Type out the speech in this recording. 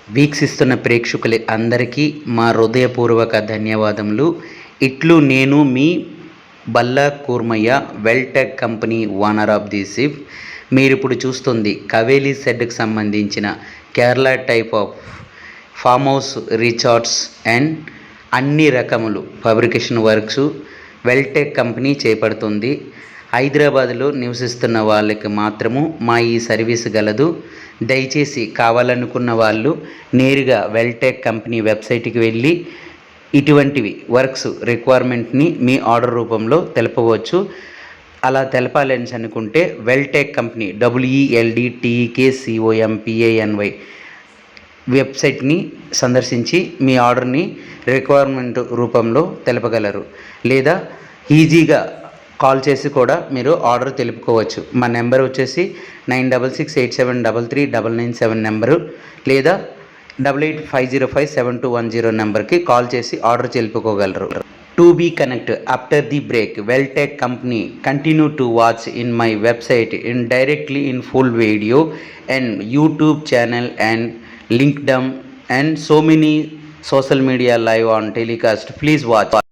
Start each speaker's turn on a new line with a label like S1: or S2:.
S1: వీక్షిస్తున్న ప్రేక్షకులు అందరికీ మా హృదయపూర్వక ధన్యవాదములు. ఇట్లు నేను మీ Balla Kurmayya, Weltech company owner of the ship. మీరు ఇప్పుడు చూస్తుంది కవేలి షెడ్కి సంబంధించిన Kerala type of farm house resorts and అన్ని రకములు ఫాబ్రికేషన్ వర్క్స్ వెల్టెక్ కంపెనీ చేపడుతుంది. హైదరాబాద్లో నివసిస్తున్న వాళ్ళకి మాత్రము మా ఈ సర్వీస్ గలదు. దయచేసి కావాలనుకున్న వాళ్ళు నేరుగా వెల్టెక్ కంపెనీ వెబ్సైట్కి వెళ్ళి ఇటువంటివి వర్క్స్ రిక్వైర్మెంట్ని మీ ఆర్డర్ రూపంలో తెలపవచ్చు. అలా తెలపాలని అనుకుంటే వెల్టెక్ కంపెనీ WELDTEKCOMPANY వెబ్సైట్ని సందర్శించి మీ ఆర్డర్ని రిక్వైర్మెంట్ రూపంలో తెలపగలరు. లేదా ఈజీగా కాల్ చేసి కూడా మీరు ఆర్డర్ తెలుపుకోవచ్చు. మా నెంబర్ వచ్చేసి 9668733997 నెంబరు, లేదా 88505721 నెంబర్కి కాల్ చేసి ఆర్డర్ తెలుపుకోగలరు. To be connect after the break, Weltech company continue to watch in my website in directly in full video and YouTube channel and LinkedIn and so many social media live on telecast. Please watch.